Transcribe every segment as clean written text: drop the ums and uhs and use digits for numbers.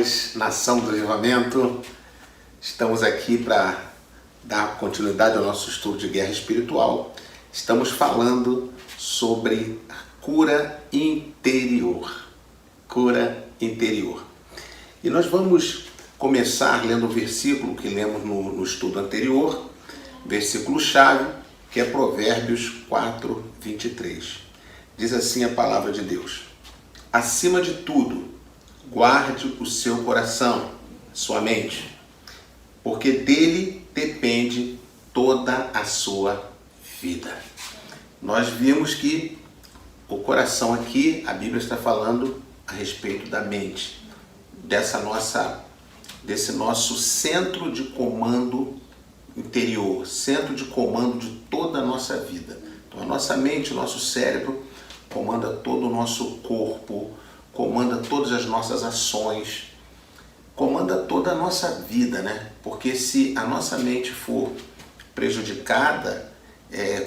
paz, nação do Avivamento. Estamos aqui para dar continuidade ao nosso estudo de guerra espiritual. Estamos falando sobre cura interior. Cura interior. E nós vamos começar lendo o versículo que lemos no estudo anterior, versículo-chave, que é Provérbios 4, 23. Diz assim a palavra de Deus: acima de tudo, guarde o seu coração, sua mente, porque dele depende toda a sua vida. Nós vimos que o coração aqui, a Bíblia está falando a respeito da mente, desse nosso centro de comando interior, centro de comando de toda a nossa vida. Então a nossa mente, o nosso cérebro comanda todo o nosso corpo, comanda todas as nossas ações, comanda toda a nossa vida, né? Porque se a nossa mente for prejudicada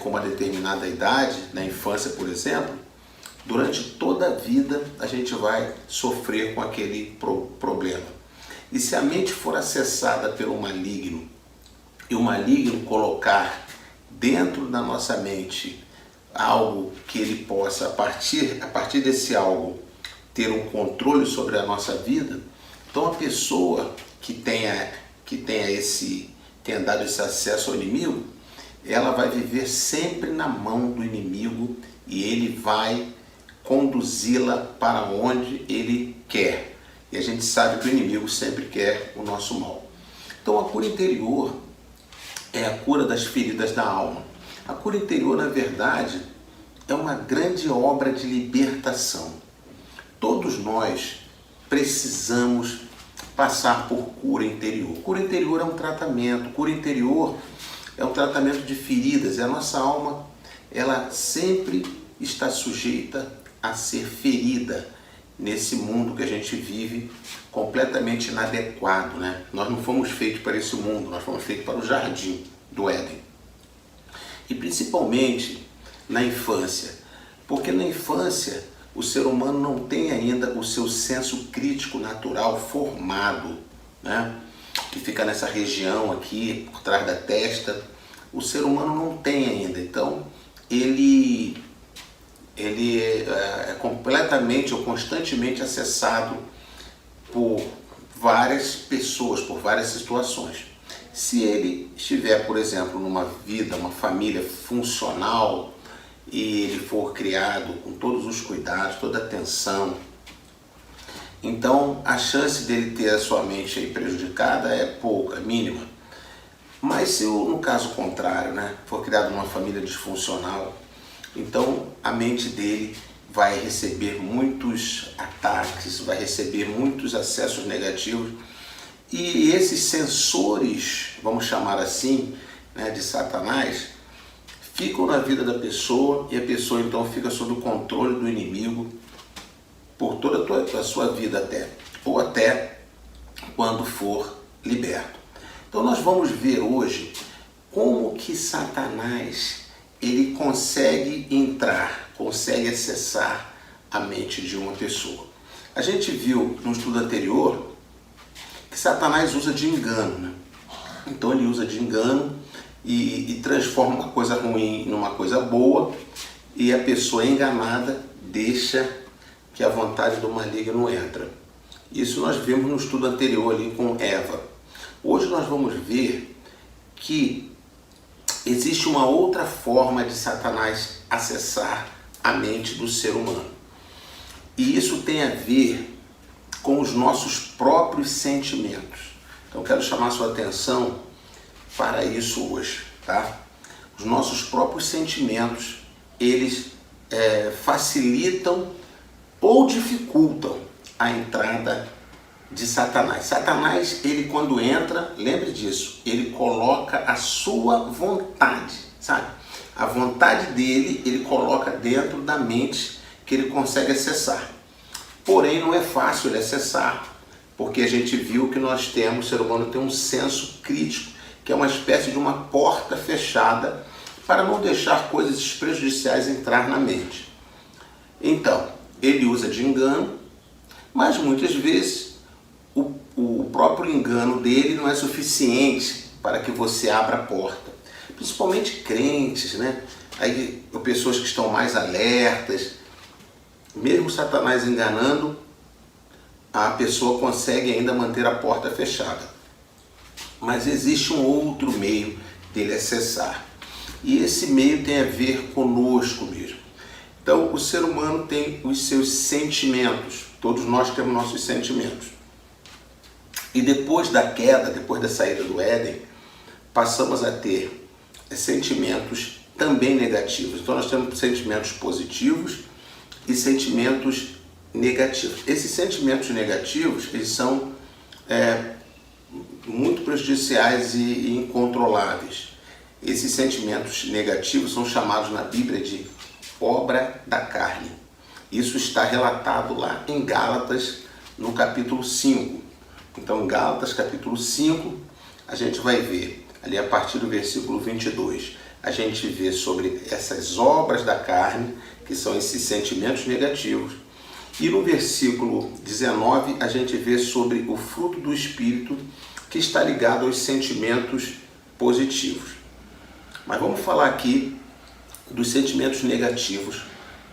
com uma determinada idade, na infância, por exemplo, durante toda a vida a gente vai sofrer com aquele problema. E se a mente for acessada pelo maligno, e o maligno colocar dentro da nossa mente algo que ele possa, a partir desse algo, ter um controle sobre a nossa vida, então a pessoa que tenha dado esse acesso ao inimigo, ela vai viver sempre na mão do inimigo e ele vai conduzi-la para onde ele quer. E a gente sabe que o inimigo sempre quer o nosso mal. Então a cura interior é a cura das feridas da alma. A cura interior, na verdade, é uma grande obra de libertação. Todos nós precisamos passar por cura interior. Cura interior é um tratamento. Cura interior é um tratamento de feridas. A nossa alma, ela sempre está sujeita a ser ferida nesse mundo que a gente vive completamente inadequado, né? Nós não fomos feitos para esse mundo, nós fomos feitos para o jardim do Éden. E principalmente na infância, porque na infância o ser humano não tem ainda o seu senso crítico natural formado, né? Que fica nessa região aqui, por trás da testa. O ser humano não tem ainda, então ele é completamente ou constantemente acessado por várias pessoas, por várias situações. Se ele estiver, por exemplo, numa vida, uma família funcional, e ele for criado com todos os cuidados, toda a atenção, então a chance dele ter a sua mente aí prejudicada é pouca, mínima. Mas se no caso contrário, né, for criado numa família disfuncional, então a mente dele vai receber muitos ataques, vai receber muitos acessos negativos, e esses sensores, vamos chamar assim, né, de Satanás, ficam na vida da pessoa, e a pessoa então fica sob o controle do inimigo por toda a sua vida ou até quando for liberto. Então nós vamos ver hoje como que Satanás ele consegue entrar, consegue acessar a mente de uma pessoa. A gente viu no estudo anterior que Satanás usa de engano, né? Então ele usa de engano e transforma uma coisa ruim numa coisa boa, e a pessoa enganada deixa que a vontade do maligno entra. Isso nós vimos no estudo anterior ali com Eva. Hoje nós vamos ver que existe uma outra forma de Satanás acessar a mente do ser humano. E isso tem a ver com os nossos próprios sentimentos. Então eu quero chamar a sua atenção para isso hoje, tá? Os nossos próprios sentimentos, eles facilitam ou dificultam a entrada de Satanás. Satanás, ele quando entra, lembre disso, ele coloca a sua vontade, sabe? A vontade dele, ele coloca dentro da mente que ele consegue acessar. Porém, não é fácil ele acessar, porque a gente viu que nós temos, o ser humano tem um senso crítico, que é uma espécie de uma porta fechada para não deixar coisas prejudiciais entrar na mente. Então, ele usa de engano, mas muitas vezes o o próprio engano dele não é suficiente para que você abra a porta. Principalmente crentes, né? Aí, pessoas que estão mais alertas, mesmo Satanás enganando, a pessoa consegue ainda manter a porta fechada. Mas existe um outro meio dele acessar. E esse meio tem a ver conosco mesmo. Então, o ser humano tem os seus sentimentos. Todos nós temos nossos sentimentos. E depois da queda, depois da saída do Éden, passamos a ter sentimentos também negativos. Então, nós temos sentimentos positivos e sentimentos negativos. Esses sentimentos negativos, eles são muito prejudiciais e incontroláveis. Esses sentimentos negativos são chamados na Bíblia de obra da carne. Isso está relatado lá em Gálatas, no capítulo 5. Então, em Gálatas, capítulo 5, a gente vai ver, ali a partir do versículo 22, a gente vê sobre essas obras da carne, que são esses sentimentos negativos. E no versículo 19, a gente vê sobre o fruto do Espírito, que está ligado aos sentimentos positivos. Mas vamos falar aqui dos sentimentos negativos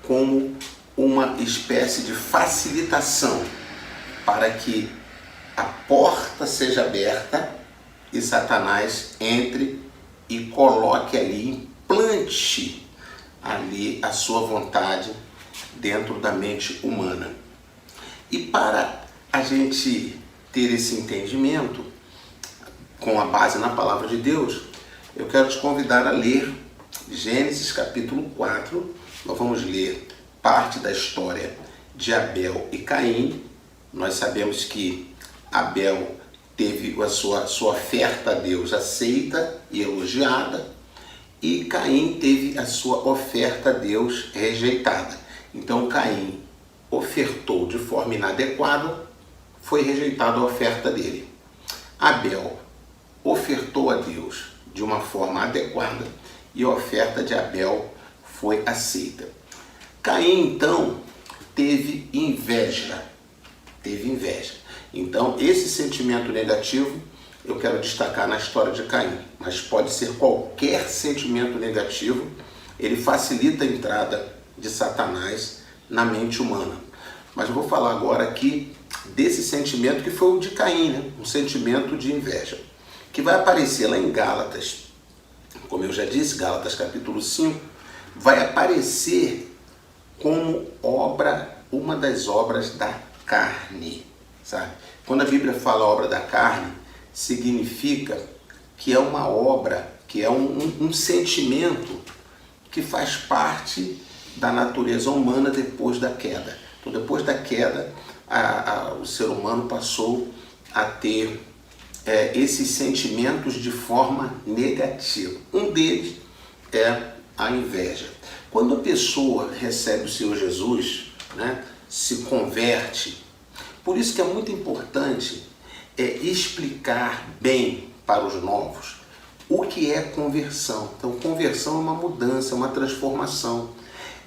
como uma espécie de facilitação para que a porta seja aberta e Satanás entre e coloque ali, implante ali a sua vontade dentro da mente humana. E para a gente ter esse entendimento, com a base na palavra de Deus, eu quero te convidar a ler Gênesis capítulo 4. Nós vamos ler parte da história de Abel e Caim. Nós sabemos que Abel teve a sua oferta a Deus aceita e elogiada, e Caim teve a sua oferta a Deus rejeitada. Então Caim ofertou de forma inadequada, foi rejeitada a oferta dele. Abel ofertou a Deus de uma forma adequada e a oferta de Abel foi aceita. Caim, então, teve inveja. Então, esse sentimento negativo eu quero destacar na história de Caim, mas pode ser qualquer sentimento negativo, ele facilita a entrada de Satanás na mente humana. Mas eu vou falar agora aqui desse sentimento que foi o de Caim, né? Um sentimento de inveja, que vai aparecer lá em Gálatas, como eu já disse, Gálatas capítulo 5, vai aparecer como obra, uma das obras da carne, sabe? Quando a Bíblia fala obra da carne, significa que é uma obra, que é um sentimento que faz parte da natureza humana depois da queda. Então, depois da queda, o ser humano passou a ter esses sentimentos de forma negativa. Um deles é a inveja. Quando a pessoa recebe o Senhor Jesus, né, se converte, por isso que é muito importante explicar bem para os novos o que é conversão. Então, conversão é uma mudança, uma transformação.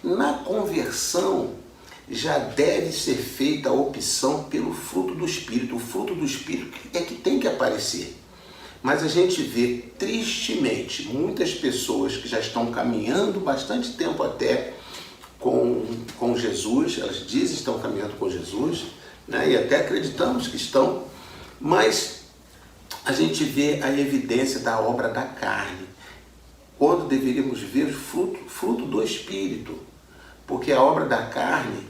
Na conversão, já deve ser feita a opção pelo fruto do Espírito. O fruto do Espírito é que tem que aparecer. Mas a gente vê, tristemente, muitas pessoas que já estão caminhando bastante tempo até com Jesus, elas dizem que estão caminhando com Jesus, né? E até acreditamos que estão, mas a gente vê a evidência da obra da carne, quando deveríamos ver fruto do Espírito, porque a obra da carne,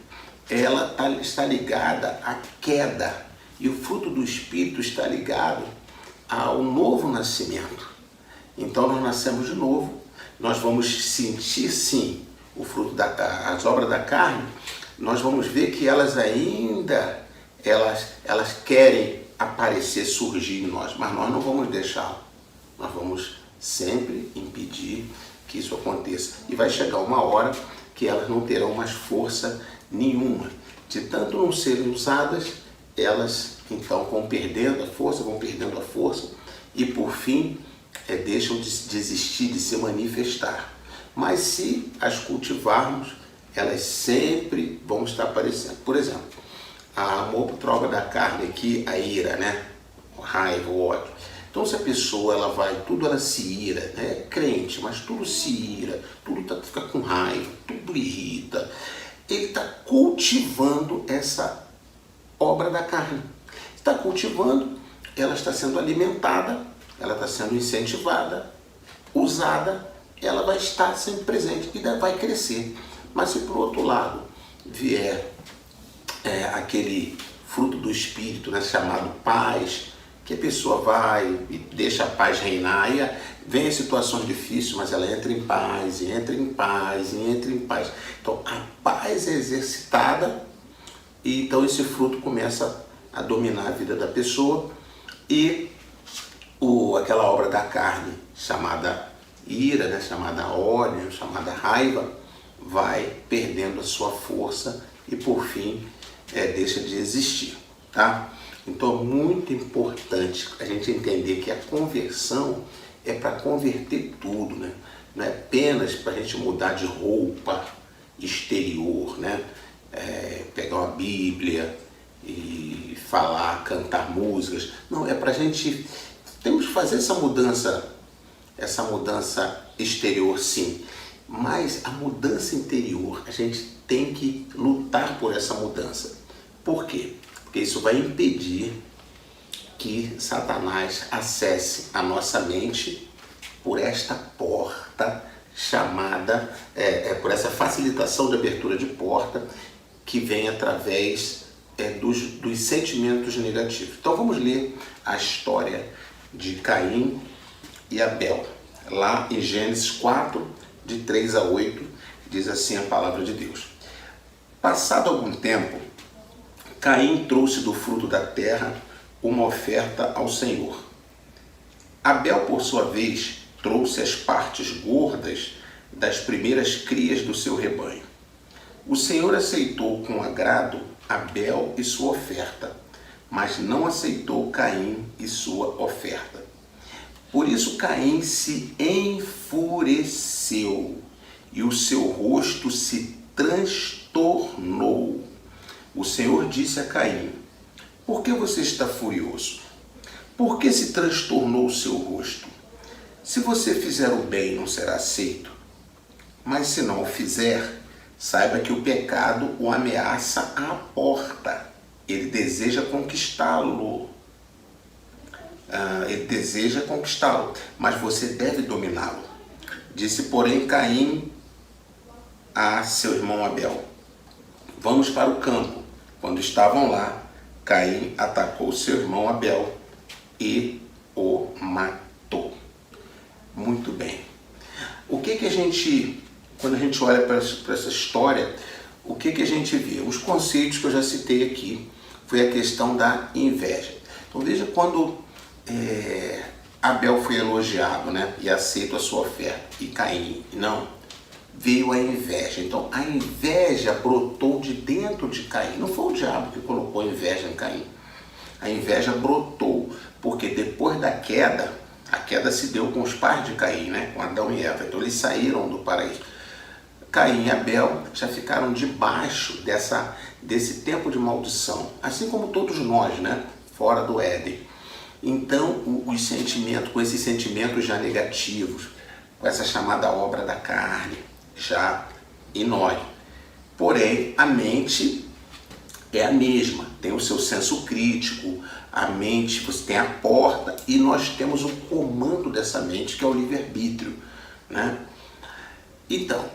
ela está ligada à queda, e o fruto do Espírito está ligado ao novo nascimento. Então nós nascemos de novo, nós vamos sentir sim o fruto as obras da carne, nós vamos ver que elas ainda, elas querem aparecer, surgir em nós, mas nós não vamos deixá-lo. Nós vamos sempre impedir que isso aconteça. E vai chegar uma hora que elas não terão mais força nenhuma. De tanto não serem usadas, elas então vão perdendo a força e por fim deixam de desistir de se manifestar. Mas se as cultivarmos, elas sempre vão estar aparecendo. Por exemplo, a outra obra da carne aqui, a ira, né? raiva, o ódio. Então se a pessoa ela se ira, né? É crente, mas tudo se ira, fica com raiva, tudo irrita. Ele está cultivando essa obra da carne. Está cultivando, ela está sendo alimentada, ela está sendo incentivada, usada, ela vai estar sempre presente e vai crescer. Mas se por outro lado vier aquele fruto do Espírito, né, chamado paz, que a pessoa vai e deixa a paz reinar, e vem as situações difíceis, mas ela entra em paz, e entra em paz, e entra em paz. Então a paz é exercitada, e então esse fruto começa a dominar a vida da pessoa, e aquela obra da carne, chamada ira, né, chamada ódio, chamada raiva, vai perdendo a sua força e por fim deixa de existir, tá? Então é muito importante a gente entender que a conversão é para converter tudo, né? Não é apenas para a gente mudar de roupa exterior, né? Pegar uma Bíblia e falar, cantar músicas. Não, é para a gente, temos que fazer essa mudança exterior, sim. Mas a mudança interior, a gente tem que lutar por essa mudança. Por quê? Porque isso vai impedir que Satanás acesse a nossa mente por esta porta chamada, por essa facilitação de abertura de porta que vem através dos sentimentos negativos. Então vamos ler a história de Caim e Abel. Lá em Gênesis 4, de 3 a 8, diz assim a palavra de Deus. Passado algum tempo, Caim trouxe do fruto da terra uma oferta ao Senhor. Abel, por sua vez, trouxe as partes gordas das primeiras crias do seu rebanho. O Senhor aceitou com agrado Abel e sua oferta, mas não aceitou Caim e sua oferta. Por isso Caim se enfureceu e o seu rosto se transtornou. O Senhor disse a Caim: por que você está furioso? Por que se transtornou o seu rosto? Se você fizer o bem, não será aceito. Mas se não o fizer, saiba que o pecado o ameaça à porta. Ele deseja conquistá-lo. Mas você deve dominá-lo. Disse, porém, Caim a seu irmão Abel: vamos para o campo. Quando estavam lá, Caim atacou seu irmão Abel e o matou. Muito bem. O que a gente, quando a gente olha para essa história, o que a gente vê? Os conceitos que eu já citei aqui, foi a questão da inveja. Então veja, quando Abel foi elogiado, né, e aceito a sua oferta, e Caim não, veio a inveja. Então a inveja brotou de dentro de Caim. Não foi o diabo que colocou inveja em Caim. A inveja brotou porque depois da queda, a queda se deu com os pais de Caim, né, com Adão e Eva. Então eles saíram do paraíso. Caim e Abel já ficaram debaixo desse tempo de maldição, assim como todos nós, né, fora do Éden. Então os sentimentos, com esses sentimentos já negativos, com essa chamada obra da carne, já em nós. Porém, a mente é a mesma, tem o seu senso crítico, a mente, você tem a porta, e nós temos o comando dessa mente, que é o livre-arbítrio, né? Então,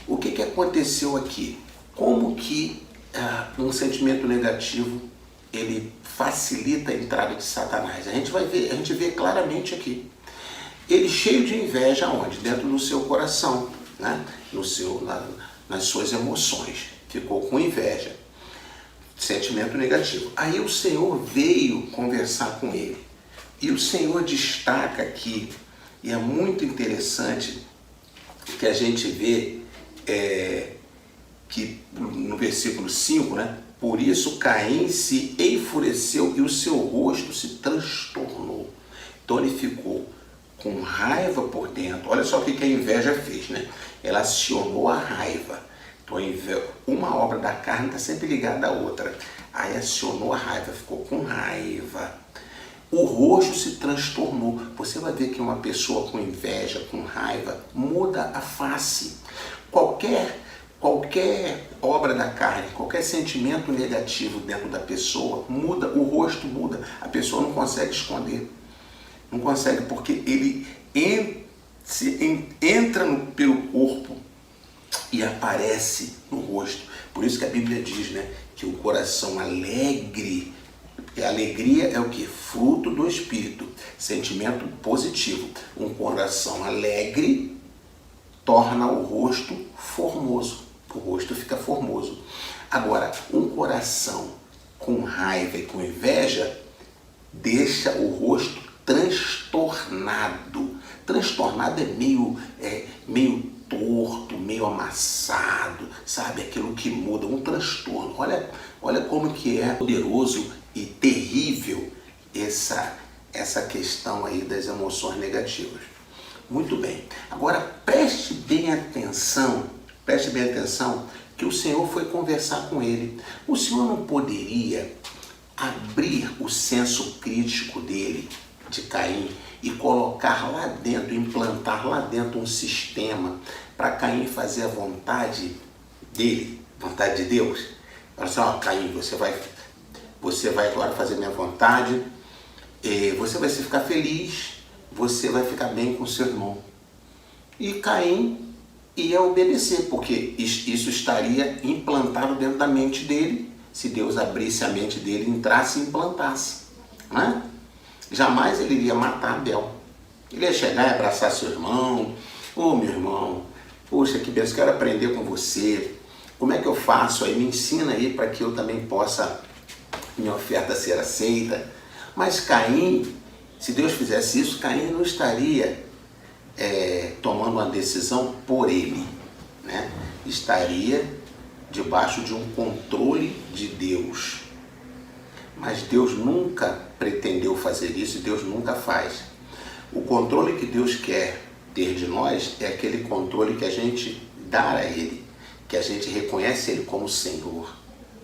o que aconteceu aqui? Como que um sentimento negativo ele facilita a entrada de Satanás? A gente vê claramente aqui. Ele cheio de inveja, onde? Dentro do seu coração, né? Nas suas emoções. Ficou com inveja. Sentimento negativo. Aí o Senhor veio conversar com ele. E o Senhor destaca aqui, e é muito interessante que a gente vê que no versículo 5, né? Por isso Caim se enfureceu e o seu rosto se transtornou. Então ele ficou com raiva por dentro. Olha só o que a inveja fez, né? Ela acionou a raiva. Então uma obra da carne está sempre ligada à outra. Aí acionou a raiva, ficou com raiva. o rosto se transtornou. Você vai ver que uma pessoa com inveja, com raiva, muda a face. Qualquer obra da carne, qualquer sentimento negativo dentro da pessoa, muda, o rosto muda. A pessoa não consegue esconder. Não consegue, porque ele entra pelo corpo e aparece no rosto. Por isso que a Bíblia diz, né, que o coração alegre, a alegria é o que? Fruto do Espírito, sentimento positivo. Um coração alegre torna o rosto formoso, o rosto fica formoso. Agora, um coração com raiva e com inveja deixa o rosto transtornado. Transtornado é meio torto, meio amassado, sabe? Aquilo que muda, um transtorno. Olha como que é poderoso e terrível essa questão aí das emoções negativas. Muito bem. Agora preste bem atenção que o Senhor foi conversar com ele. O Senhor não poderia abrir o senso crítico dele, de Caim, e colocar lá dentro, implantar lá dentro um sistema para Caim fazer a vontade dele, vontade de Deus. Fala assim, ó, Caim, você vai agora fazer minha vontade, você vai ficar feliz, você vai ficar bem com seu irmão. E Caim ia obedecer, porque isso estaria implantado dentro da mente dele, se Deus abrisse a mente dele, entrasse e implantasse, né? Jamais ele iria matar Abel. Ele ia chegar e abraçar seu irmão. Ô, meu irmão, poxa, que benção, quero aprender com você. Como é que eu faço aí? Me ensina aí para que eu também possa, minha oferta ser aceita. Mas Caim, se Deus fizesse isso, Caim não estaria tomando uma decisão por ele, né? Estaria debaixo de um controle de Deus. Mas Deus nunca pretendeu fazer isso e Deus nunca faz. O controle que Deus quer ter de nós é aquele controle que a gente dá a Ele, que a gente reconhece Ele como Senhor,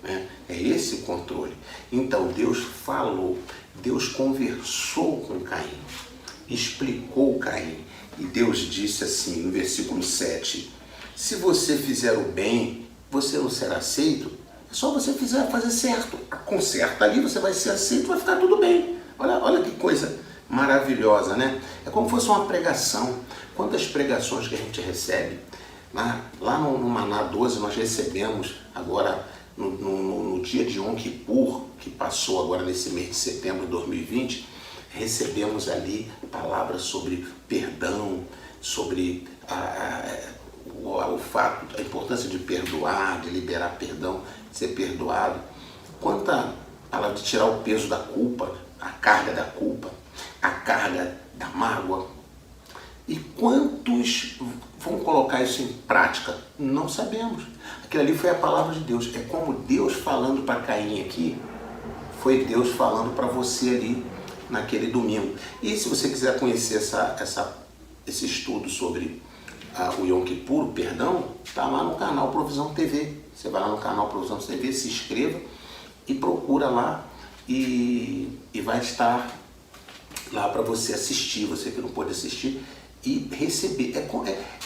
né? É esse o controle. Então Deus falou, Deus conversou com Caim, explicou Caim, e Deus disse assim no versículo 7, se você fizer o bem, você não será aceito. É só você fazer certo. Conserta ali, você vai ser aceito, vai ficar tudo bem. Olha que coisa maravilhosa, né? É como se fosse uma pregação. Quantas pregações que a gente recebe. Lá no Maná 12 nós recebemos agora, no dia de Yom Kippur, que passou agora nesse mês de setembro de 2020, recebemos ali palavras sobre perdão, sobre o fato, a importância de perdoar, de liberar perdão, de ser perdoado. Quanta palavra de tirar o peso da culpa, a carga da culpa, a carga da mágoa. E quantos vão colocar isso em prática? Não sabemos. Aquilo ali foi a palavra de Deus. É como Deus falando para Caim aqui, foi Deus falando para você ali naquele domingo. E se você quiser conhecer esse estudo sobre o Yom Kippur, o perdão, está lá no canal Provisão TV. Você vai lá no canal Provisão TV, se inscreva e procura lá e vai estar lá para você assistir, você que não pode assistir, e receber.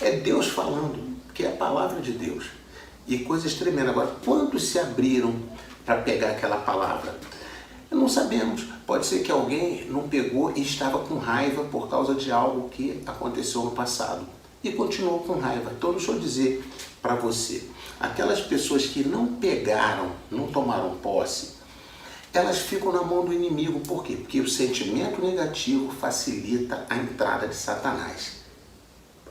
É Deus falando, que é a palavra de Deus. E coisas tremendas. Agora, quantos se abriram para pegar aquela palavra? Não sabemos. Pode ser que alguém não pegou e estava com raiva por causa de algo que aconteceu no passado. E continuou com raiva. Então, deixa eu dizer para você, aquelas pessoas que não pegaram, não tomaram posse, elas ficam na mão do inimigo. Por quê? Porque o sentimento negativo facilita a entrada de Satanás.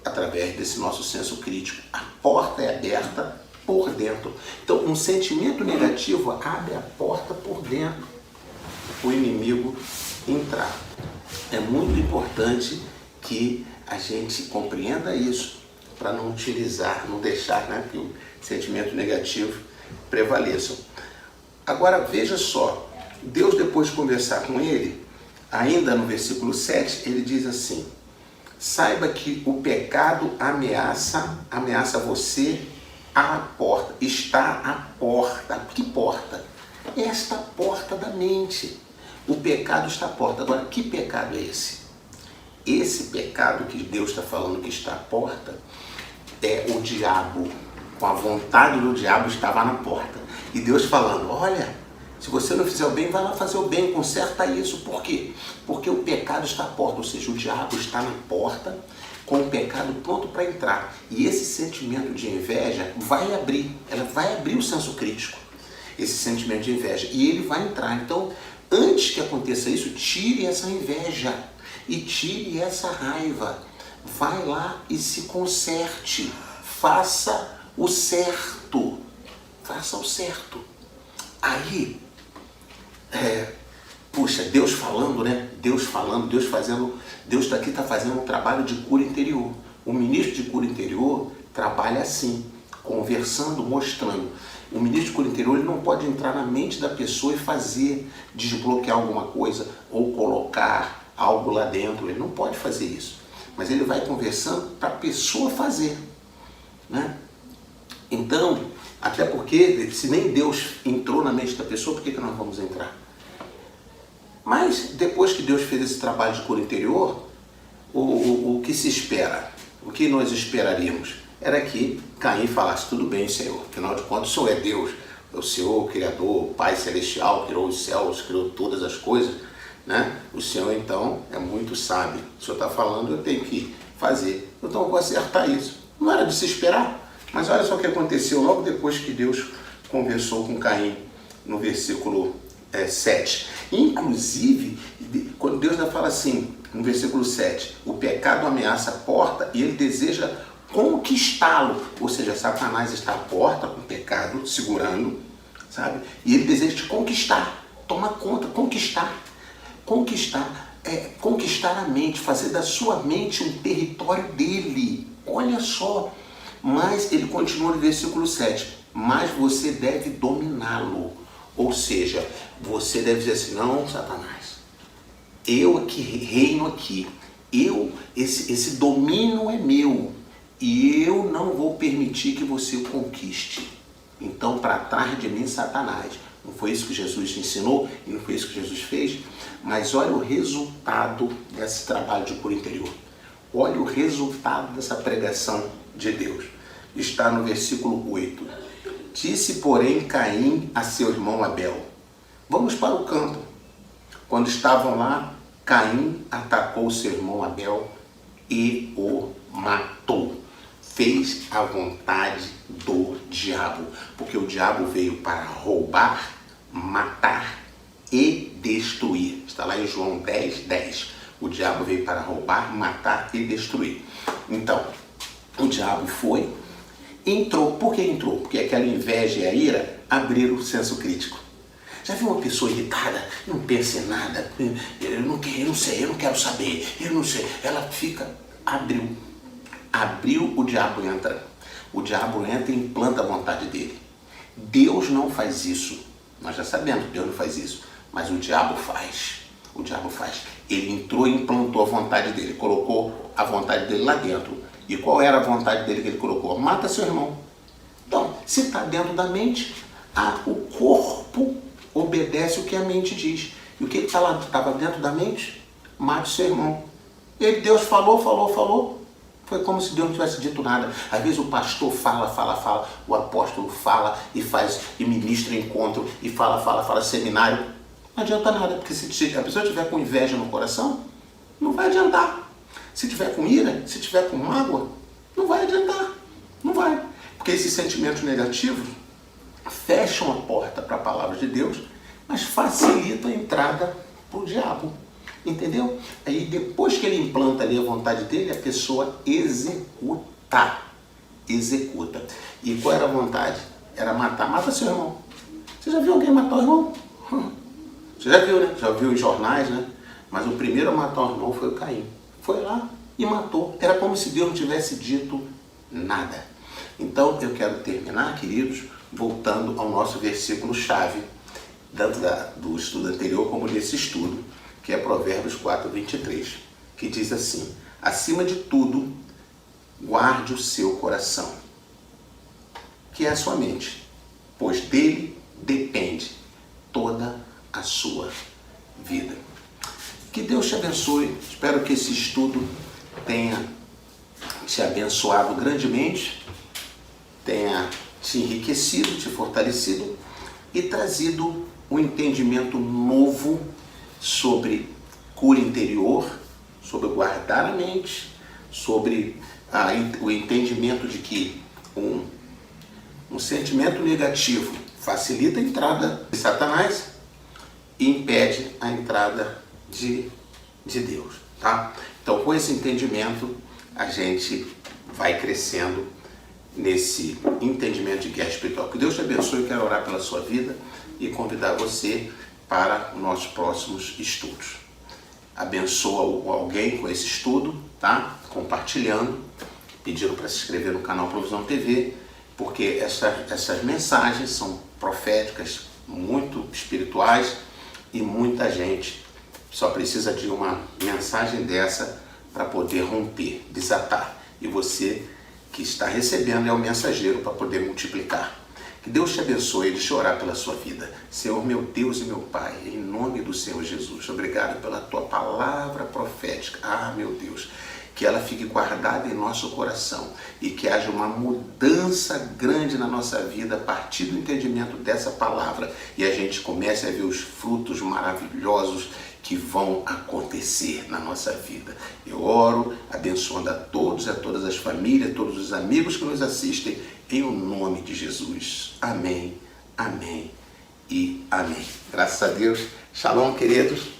Através desse nosso senso crítico. A porta é aberta por dentro. Então, um sentimento negativo abre a porta por dentro. O inimigo entrar. É muito importante que a gente compreenda isso para não utilizar, não deixar, né, que o sentimento negativo prevaleça. Agora veja só, Deus, depois de conversar com ele, ainda no versículo 7, ele diz assim: saiba que o pecado ameaça você à porta, está à porta. Que porta? Esta porta da mente. O pecado está à porta. Agora, que pecado é esse? Esse pecado que Deus está falando que está à porta é o diabo. Com a vontade do diabo estava na porta. E Deus falando, olha, se você não fizer o bem, vai lá fazer o bem, conserta isso. Por quê? Porque o pecado está à porta, ou seja, o diabo está na porta com o pecado pronto para entrar. E esse sentimento de inveja vai abrir, ela vai abrir o senso crítico, esse sentimento de inveja, e ele vai entrar. Então, antes que aconteça isso, tire essa inveja e tire essa raiva. Vai lá e se conserte, faça o certo, faça o certo. Aí, puxa, Deus falando, né? Deus falando, Deus fazendo, Deus daqui está fazendo um trabalho de cura interior. O ministro de cura interior trabalha assim, conversando, mostrando. O ministro de cura interior, ele não pode entrar na mente da pessoa e fazer, desbloquear alguma coisa ou colocar algo lá dentro. Ele não pode fazer isso. Mas ele vai conversando para a pessoa fazer, né? Então, até porque, se nem Deus entrou na mente da pessoa, por que nós vamos entrar? Mas, depois que Deus fez esse trabalho de cura interior, o que se espera? O que nós esperaríamos? Era que Caim falasse, tudo bem, Senhor, afinal de contas, o Senhor é Deus, o Senhor, o Criador, o Pai Celestial, criou os céus, criou todas as coisas, né? O Senhor, então, é muito sábio. O Senhor está falando, eu tenho que fazer. Então, eu vou acertar isso. Não era de se esperar. Mas olha só o que aconteceu logo depois que Deus conversou com Caim, no versículo 7. Inclusive, quando Deus ainda fala assim, no versículo 7, o pecado ameaça a porta e ele deseja conquistá-lo. Ou seja, Satanás está à porta com o pecado, segurando, sabe? E ele deseja te conquistar, tomar conta, conquistar a mente, fazer da sua mente um território dele. Olha só. Mas ele continua no versículo 7, mas você deve dominá-lo. Ou seja, você deve dizer assim, não, Satanás, eu aqui reino aqui, esse domínio é meu e eu não vou permitir que você o conquiste. Então, para trás de mim, Satanás. Não foi isso que Jesus ensinou e não foi isso que Jesus fez? Mas olha o resultado desse trabalho de cura interior. Olha o resultado dessa pregação de Deus. Está no versículo 8. Disse, porém, Caim a seu irmão Abel. Vamos para o campo. Quando estavam lá, Caim atacou seu irmão Abel e o matou. Fez a vontade do diabo. Porque o diabo veio para roubar, matar e destruir. Está lá em João 10:10. O diabo veio para roubar, matar e destruir. Então, o diabo foi, entrou. Por que entrou? Porque aquela inveja e a ira abriram o senso crítico. Já viu uma pessoa irritada? Não pensa em nada. Eu não sei, eu não quero saber. Eu não sei. Ela fica, abriu, o diabo entra. O diabo entra e implanta a vontade dele. Deus não faz isso. Nós já sabemos que Deus não faz isso. Mas o diabo faz. O diabo faz. Ele entrou e implantou a vontade dele. Colocou a vontade dele lá dentro. E qual era a vontade dele que ele colocou? Mata seu irmão. Então, se está dentro da mente, o corpo obedece o que a mente diz. E o que estava dentro da mente? Mate seu irmão. E Deus falou. Foi como se Deus não tivesse dito nada. Às vezes o pastor fala, o apóstolo fala e faz, e ministra encontro, e fala seminário. Não adianta nada, porque se a pessoa estiver com inveja no coração, não vai adiantar. Se tiver com ira, se tiver com mágoa, não vai adiantar. Não vai. Porque esses sentimentos negativos fecham a porta para a palavra de Deus, mas facilitam a entrada para o diabo. Entendeu? Aí depois que ele implanta ali a vontade dele, a pessoa executa. E qual era a vontade? Era matar. Mata seu irmão. Você já viu alguém matar o irmão? Você já viu, né? Já viu em jornais, né? Mas o primeiro a matar o irmão foi o Caim. Foi lá e matou. Era como se Deus não tivesse dito nada. Então eu quero terminar, queridos, voltando ao nosso versículo-chave, tanto do estudo anterior como desse estudo, que é Provérbios 4:23, que diz assim: acima de tudo, guarde o seu coração, que é a sua mente, pois dele depende toda a sua vida. Que Deus te abençoe. Espero que esse estudo tenha te abençoado grandemente, tenha te enriquecido, te fortalecido e trazido um entendimento novo sobre cura interior, sobre guardar a mente, sobre o entendimento de que um sentimento negativo facilita a entrada de Satanás e impede a entrada de Deus, tá? Então, com esse entendimento, a gente vai crescendo nesse entendimento de guerra espiritual. Que Deus te abençoe. Eu quero orar pela sua vida e convidar você para os nossos próximos estudos. Abençoa alguém com esse estudo, tá? Compartilhando, pedindo para se inscrever no canal Provisão TV, porque essas mensagens são proféticas, muito espirituais, e muita gente só precisa de uma mensagem dessa para poder romper, desatar. E você que está recebendo é o mensageiro para poder multiplicar. Que Deus te abençoe. Deixa eu orar pela sua vida. Senhor, meu Deus e meu Pai, em nome do Senhor Jesus, obrigado pela tua palavra profética. Meu Deus, que ela fique guardada em nosso coração e que haja uma mudança grande na nossa vida a partir do entendimento dessa palavra e a gente comece a ver os frutos maravilhosos que vão acontecer na nossa vida. Eu oro abençoando a todos, a todas as famílias, a todos os amigos que nos assistem, em o nome de Jesus. Amém, amém e amém. Graças a Deus. Shalom, queridos.